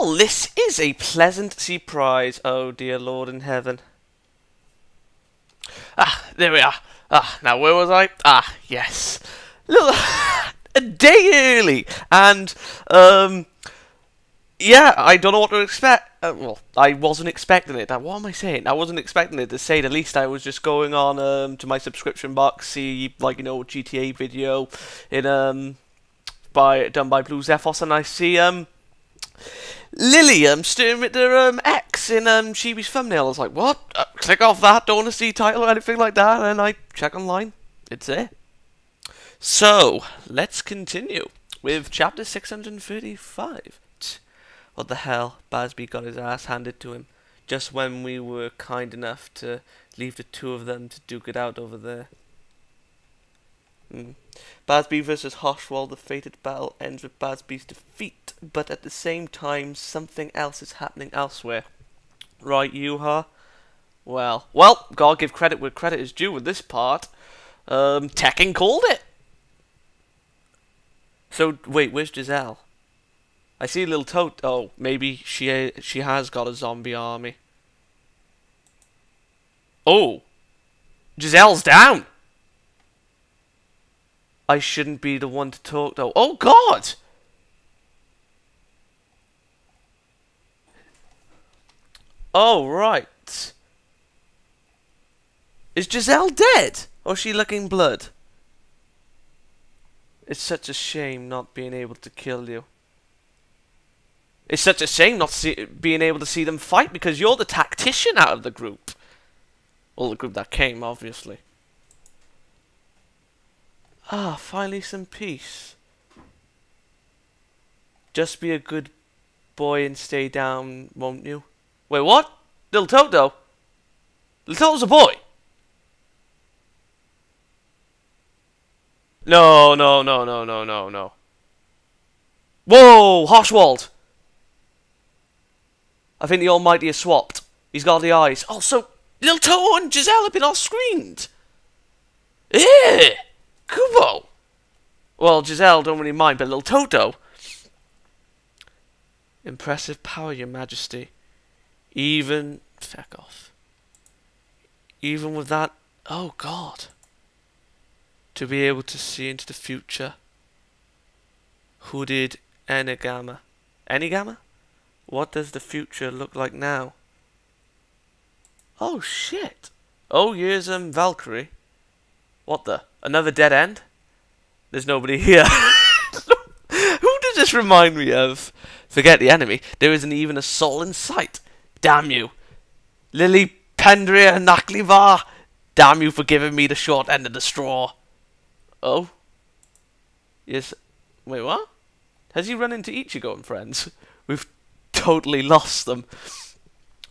Well, this is a pleasant surprise. Oh dear Lord in heaven. Ah, there we are. Ah, now where was I? Ah, yes. Little a day early, and yeah, I don't know what to expect. Well, I wasn't expecting it. What am I saying? I wasn't expecting it, to say the least. I was just going on to my subscription box, see like GTA video in done by Blue Zephos, and I see Lily staring at their X in Chibi's thumbnail. I was like, what? Click off that. Don't want to see title or anything like that. And I check online. It's there. So let's continue with chapter 635. What the hell? Basby got his ass handed to him just when we were kind enough to leave the two of them to duke it out over there. Basby versus Hoshwald, the fated battle ends with Basby's defeat, but at the same time, something else is happening elsewhere. Right, Yuha? Well, gotta give credit where credit is due with this part. Tekken called it! So, wait, where's Giselle? I see a little toad. Oh, maybe she has got a zombie army. Oh! Giselle's down! I shouldn't be the one to talk though. Oh God! Oh right. Is Giselle dead? Or is she licking blood? It's such a shame not being able to kill you. It's such a shame not being able to see them fight because you're the tactician out of the group. Well, the group that came, obviously. Ah, finally some peace. Just be a good boy and stay down, won't you? Wait, what? Little Toto? Little Toto's a boy? No. Whoa, Hoshwald! I think the Almighty has swapped. He's got the eyes. Oh, so Little Toto and Giselle have been off-screened. Eh! Kubo! Well, Giselle don't really mind, but Little Toto... Impressive power, your majesty. Even... Feck off. Even with that... Oh, God. To be able to see into the future. Hooded Enigama. Enigama? What does the future look like now? Oh, shit. Oh, here's Valkyrie. What the? Another dead end? There's nobody here. Who does this remind me of? Forget the enemy. There isn't even a soul in sight. Damn you. Lily Pendria Naklivar. Damn you for giving me the short end of the straw. Oh? Yes. Wait, what? Has he run into Ichigo and friends? We've totally lost them.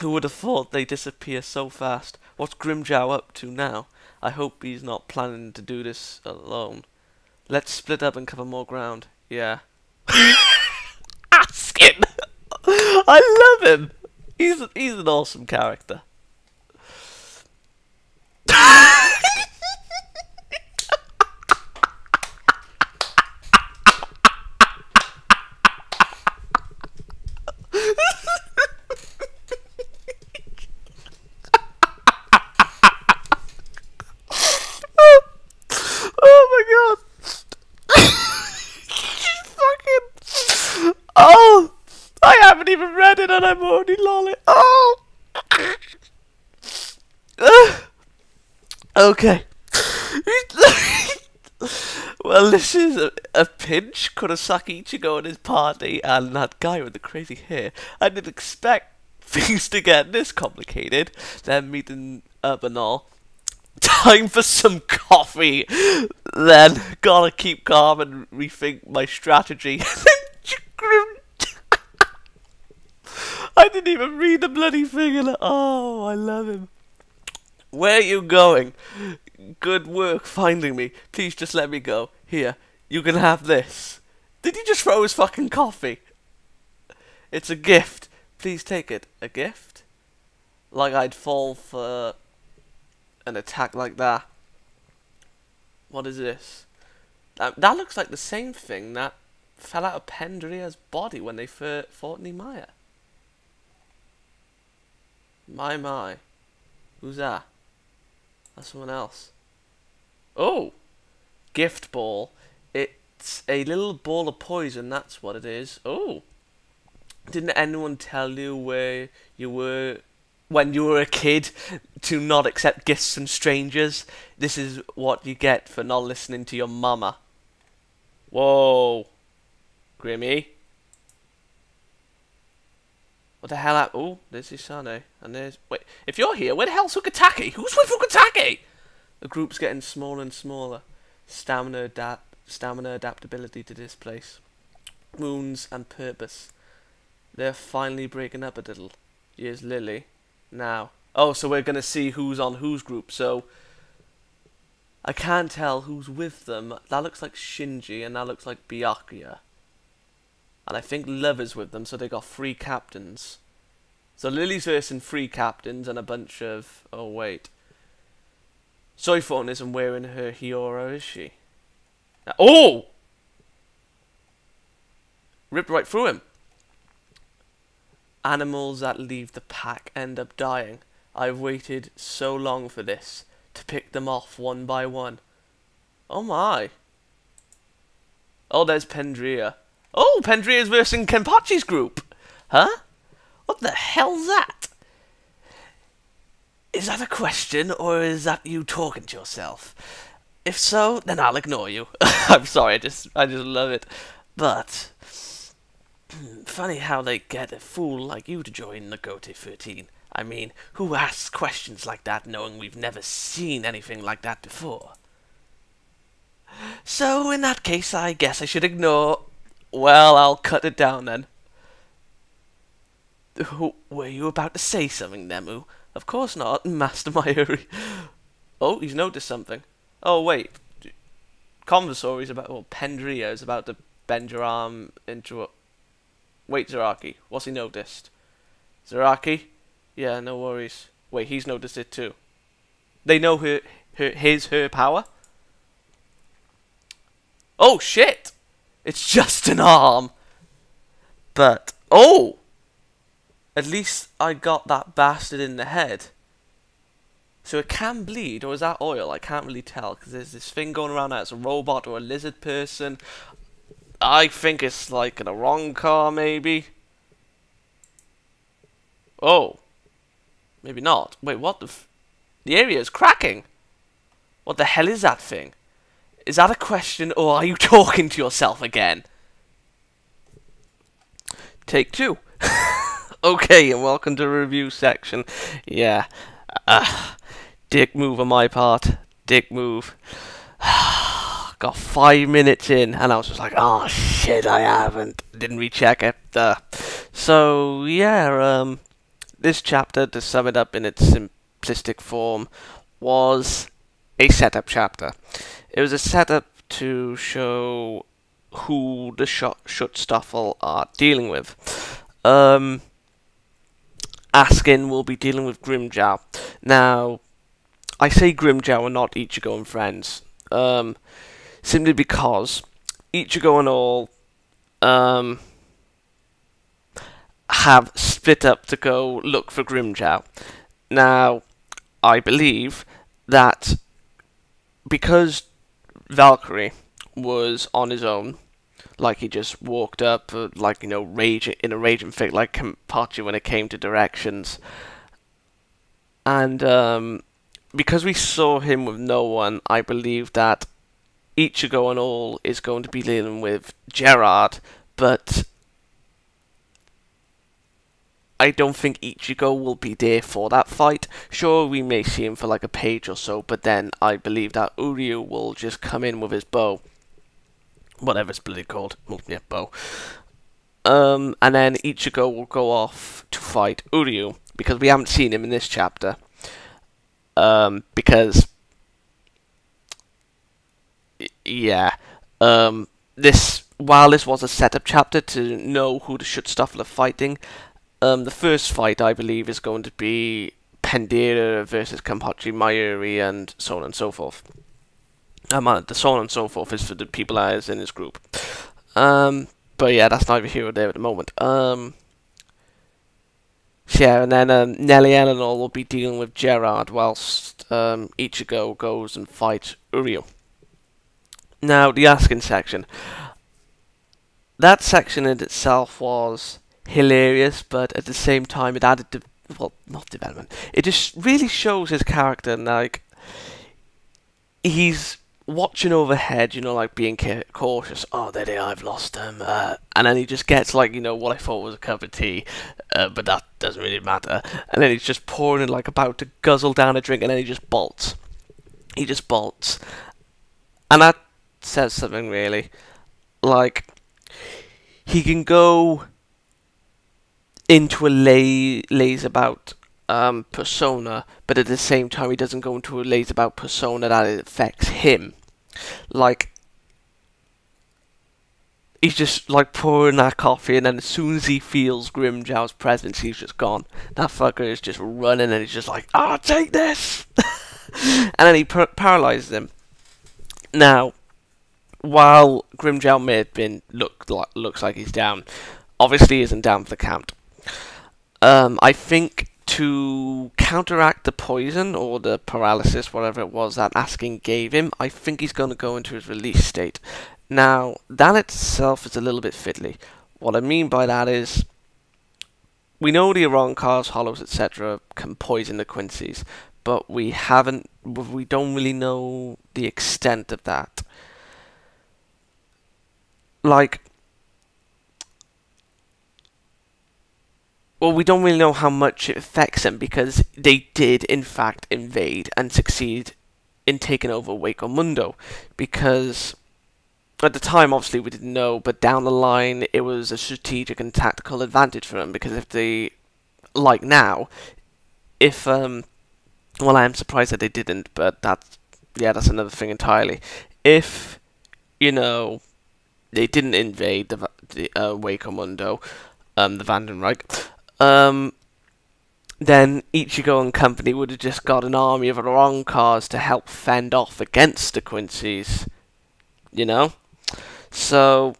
Who would have thought they disappear so fast? What's Grimmjow up to now? I hope he's not planning to do this alone. Let's split up and cover more ground. Yeah. Askin! I love him! He's an awesome character. Oh! I haven't even read it and I'm already lolling. Oh! Okay. Well, this is a pinch. Kurosaki Ichigo and his party and that guy with the crazy hair. I didn't expect things to get this complicated. Then meeting up and all. Time for some coffee. Then gotta keep calm and rethink my strategy. I didn't even read the bloody thing and oh, I love him. Where are you going? Good work finding me. Please just let me go. Here, you can have this. Did he just throw his fucking coffee? It's a gift. Please take it. A gift? Like I'd fall for an attack like that. What is this? That looks like the same thing that fell out of Pernid's body when they fought Nimaya. My. Who's that? That's someone else. Oh! Gift ball. It's a little ball of poison, that's what it is. Oh! Didn't anyone tell you where you were when you were a kid to not accept gifts from strangers? This is what you get for not listening to your mama. Whoa. Grimmy. What the hell? Oh, there's Isane. And there's... Wait, if you're here, where the hell's Fukutake? Who's with Fukutake? The group's getting smaller and smaller. Stamina adaptability to this place. Wounds and purpose. They're finally breaking up a little. Here's Lily. Now. Oh, so we're going to see who's on whose group. So, I can't tell who's with them. That looks like Shinji, and that looks like Byakuya. And I think Love is with them, so they got 3 captains. So Lily's versing 3 captains and a bunch of... Oh, wait. Soifon isn't wearing her Hyora, is she? Oh! Ripped right through him. Animals that leave the pack end up dying. I've waited so long for this, to pick them off one by one. Oh my. Oh, there's Pernida. Oh, Perndida's versing Kenpachi's group. Huh? What the hell's that? Is that a question, or is that you talking to yourself? If so, then I'll ignore you. I'm sorry, I just love it. But funny how they get a fool like you to join the Gote 13. I mean, who asks questions like that knowing we've never seen anything like that before? So, in that case, I guess I should ignore... Well, I'll cut it down then. Were you about to say something, Nemu? Of course not, Master Mayuri. Oh, he's noticed something. Oh, wait. Conversary's about... Well, Pernida is about to bend your arm into a... Wait, Zaraki. What's he noticed? Zaraki? Yeah, no worries. Wait, he's noticed it too. They know her power? Oh, shit! It's just an arm! But... Oh! At least I got that bastard in the head. So it can bleed, or is that oil? I can't really tell, because there's this thing going around now. It's a robot or a lizard person. I think it's like in a wrong car, maybe. Oh. Maybe not. Wait, what the the area is cracking. What the hell is that thing? Is that a question, or are you talking to yourself again? Take 2. Okay, and welcome to the review section. Yeah. Dick move on my part. Dick move. Got 5 minutes in, and I was just like, oh shit, I haven't. Didn't recheck it. So, yeah, this chapter, to sum it up in its simplistic form, was a setup chapter. It was a setup to show who the Schutzstaffel are dealing with. Askin will be dealing with Grimmjow. Now, I say Grimmjow and not Ichigo and friends, simply because Ichigo and all have split up to go look for Grimmjow. Now, I believe that because Valkyrie was on his own, like he just walked up, like, you know, in a raging fit, like Kenpachi when it came to directions. And because we saw him with no one, I believe that Ichigo and all is going to be dealing with Gerard, but I don't think Ichigo will be there for that fight. Sure, we may see him for like a page or so, but then I believe that Uryu will just come in with his bow. Whatever it's bloody called. Yeah, bow. And then Ichigo will go off to fight Uryu, because we haven't seen him in this chapter. Because... Yeah. While this was a setup chapter to know who the Schutzstaffel are fighting, the first fight, I believe, is going to be Pernida versus Kenpachi, Mayuri, and so on and so forth. The so on and so forth is for the people that is in his group. But yeah, that's neither here or there at the moment. Yeah, and then Nellie Eleanor will be dealing with Gerard whilst Ichigo goes and fights Uryu. Now, the Askin section. That section in itself was hilarious, but at the same time it added, well, not development. It just really shows his character, and, like, he's watching overhead, you know, like being cautious. Oh, there they are, I've lost them. And then he just gets, like, you know, what I thought was a cup of tea, but that doesn't really matter. And then he's just pouring it, like, about to guzzle down a drink, and then he just bolts. He just bolts. And that says something, really. Like, he can go into a laze about persona, but at the same time he doesn't go into a laze about persona that it affects him. Like, he's just like pouring that coffee, and then as soon as he feels Grimmjow's presence, he's just gone. That fucker is just running, and he's just like, "Ah, take this!" And then he paralyzes him. Now, while Grimmjow may have been looks like he's down, obviously he isn't down for the count. I think to counteract the poison or the paralysis, whatever it was that Askin gave him, I think he's going to go into his release state. Now, that itself is a little bit fiddly. What I mean by that is, we know the Ironcars, Hollows, etc. can poison the Quincy's, but we don't really know the extent of that. Like, well, we don't really know how much it affects them, because they did, in fact, invade and succeed in taking over Waco Mundo. Because at the time, obviously, we didn't know, but down the line, it was a strategic and tactical advantage for them. Because if they, like now, if, well, I am surprised that they didn't, but that's another thing entirely. If, you know, they didn't invade the Waco Mundo, the Vandenreich, then Ichigo and company would have just got an army of Ironcars to help fend off against the Quincy's, you know? So,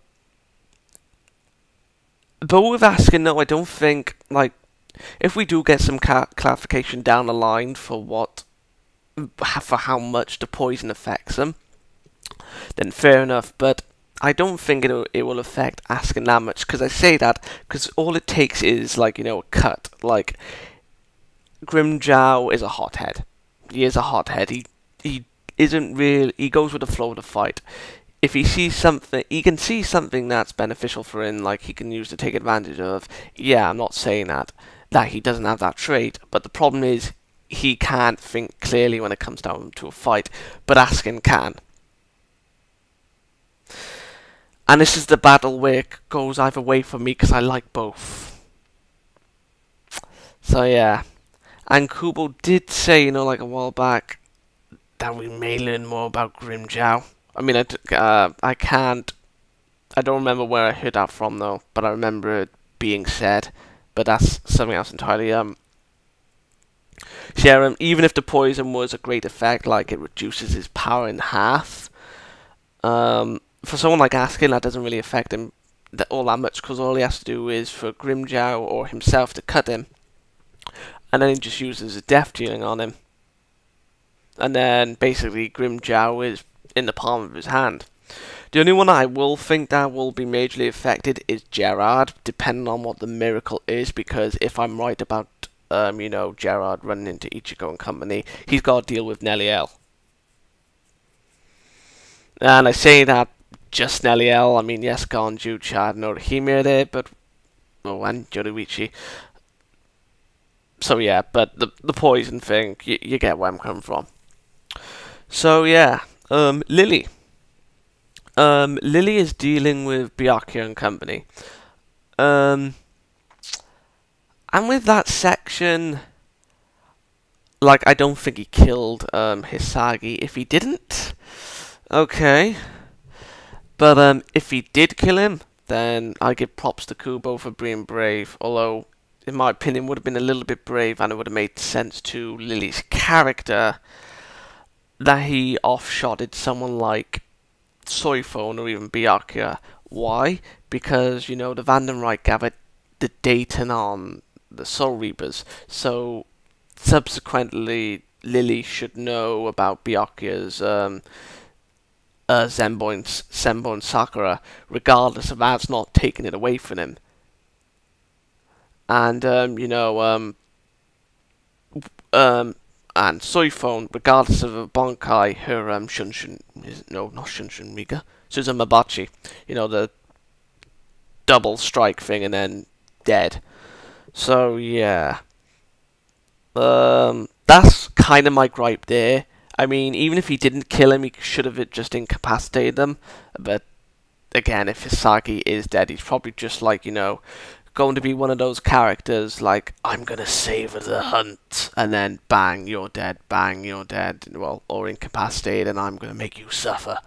but with Askin, no, I don't think, like, if we do get some clarification down the line for how much the poison affects them, then fair enough, but I don't think it will affect Askin that much, because I say that because all it takes is, like, you know, a cut. Like, Grimmjow is a hothead. He is a hothead. He isn't real. He goes with the flow of the fight. If he sees something, he can see something that's beneficial for him, like he can use to take advantage of. Yeah, I'm not saying that he doesn't have that trait, but the problem is he can't think clearly when it comes down to a fight, but Askin can. And this is the battle where it goes either way for me, because I like both. So yeah. And Kubo did say, you know, like a while back, that we may learn more about Grimmjow. I mean, I don't remember where I heard that from, though, but I remember it being said. But that's something else entirely. Yeah, even if the poison was a great effect, like it reduces his power in half, for someone like Askin, that doesn't really affect him all that much, because all he has to do is for Grimmjow or himself to cut him, and then he just uses a death dealing on him, and then basically Grimmjow is in the palm of his hand. The only one I will think that will be majorly affected is Gerard, depending on what the miracle is, because if I'm right about you know, Gerard running into Ichigo and company, he's got to deal with Nelliel. And I say that just Nelliel, I mean, yes, Gonju, Chad, Norihime there, but, oh, and Yoruichi. So yeah, but the poison thing, you get where I'm coming from. So yeah, Lily. Lily is dealing with Byakuya and company. And with that section, like, I don't think he killed Hisagi. If he didn't, okay. But if he did kill him, then I give props to Kubo for being brave. Although, in my opinion, would have been a little bit brave, and it would have made sense to Lily's character that he off-shotted someone like Soifone or even Byakuya Why? Because, you know, the Vandenreich gathered the data on the Soul Reapers, so subsequently Lily should know about Byakuya's Zenbo and Sakura, regardless of that's not taking it away from him. And and Soifone, regardless of a Bonkai, her Shunshin, no, not Shunshin Riga, Suzumabachi, you know, the double strike thing and then dead. So yeah, that's kind of my gripe there. I mean, even if he didn't kill him, he should have just incapacitated them. But again, if Hisaki is dead, he's probably just like, you know, going to be one of those characters like, I'm gonna savor the hunt, and then bang, you're dead, bang, you're dead, well, or incapacitated, and I'm gonna make you suffer.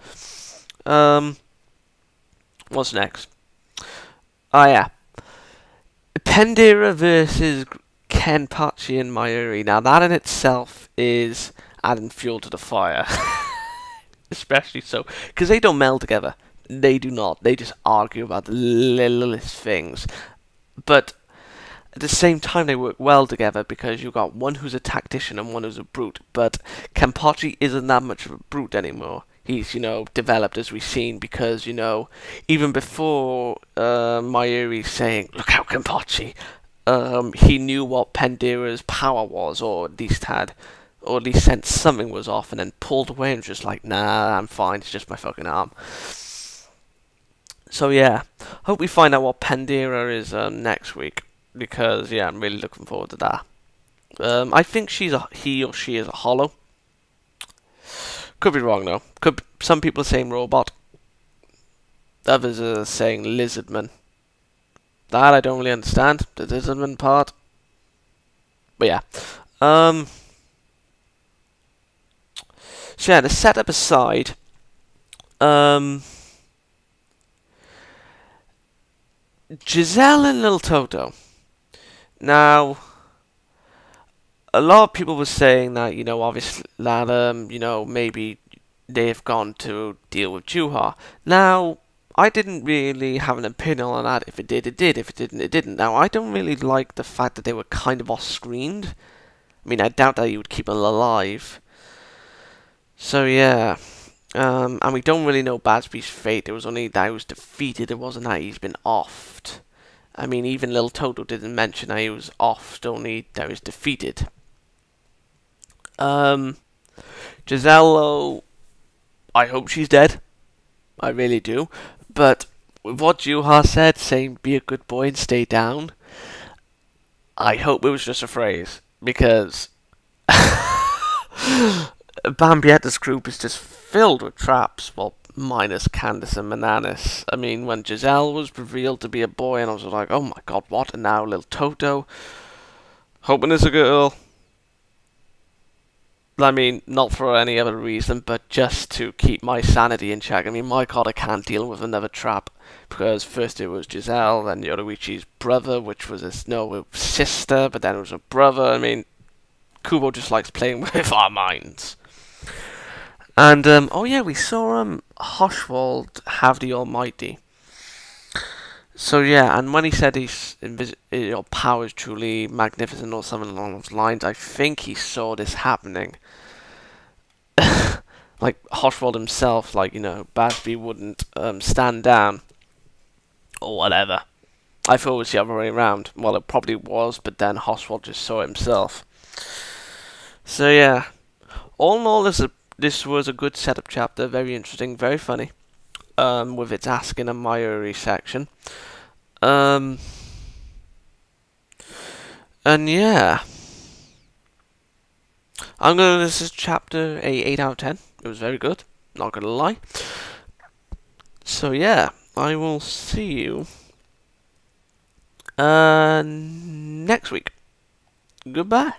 What's next? Oh yeah, Pernida versus Kenpachi and Mayuri. Now that in itself is adding fuel to the fire. Especially so, because they don't meld together. They do not. They just argue about the littlest things. But at the same time, they work well together because you've got one who's a tactician and one who's a brute. But Kenpachi isn't that much of a brute anymore. He's, you know, developed, as we've seen, because, you know, even before Mayuri saying, look out, Kenpachi, he knew what Pendida's power was, or at least sensed something was off, and then pulled away and was just like, nah, I'm fine, it's just my fucking arm. So yeah, hope we find out what Pernida is next week, because yeah, I'm really looking forward to that. I think he or she is a hollow. Could be wrong though. Some people are saying robot. Others are saying lizardman. That I don't really understand, the lizardman part. But yeah. So yeah, the setup aside, Giselle and Little Toto. Now, a lot of people were saying that, you know, obviously that, you know, maybe they've gone to deal with Juha. Now, I didn't really have an opinion on that. If it did, it did. If it didn't, it didn't. Now, I don't really like the fact that they were kind of off-screened. I mean, I doubt that you would keep them alive. So, yeah. And we don't really know Basby's fate. It was only that he was defeated. It wasn't that he's been offed. I mean, even Little Toto didn't mention that he was offed, only that he was defeated. Giselle, I hope she's dead. I really do. But with what Juha said, saying be a good boy and stay down, I hope it was just a phrase. Because Bambietta's group is just filled with traps, well, minus Candace and Mananis. I mean, when Giselle was revealed to be a boy, and I was like, oh my god, what? And now Little Toto, hoping it's a girl. I mean, not for any other reason, but just to keep my sanity in check. I mean, my god, I can't deal with another trap, because first it was Giselle, then Yoruichi's brother, which was his sister, but then it was a brother. I mean, Kubo just likes playing with our minds. And, oh yeah, we saw Hoshwald have the Almighty. So yeah, and when he said your power is truly magnificent or something along those lines, I think he saw this happening. Like Hoshwald himself, like, you know, Basby wouldn't stand down. Or whatever. I thought it was the other way around. Well, it probably was, but then Hoshwald just saw it himself. So yeah, all in all, this was a good setup chapter, very interesting, very funny, with its Askin and Mayuri section. And yeah, I'm gonna give this chapter a 8 out of 10. It was very good, not gonna lie. So yeah, I will see you next week. Goodbye.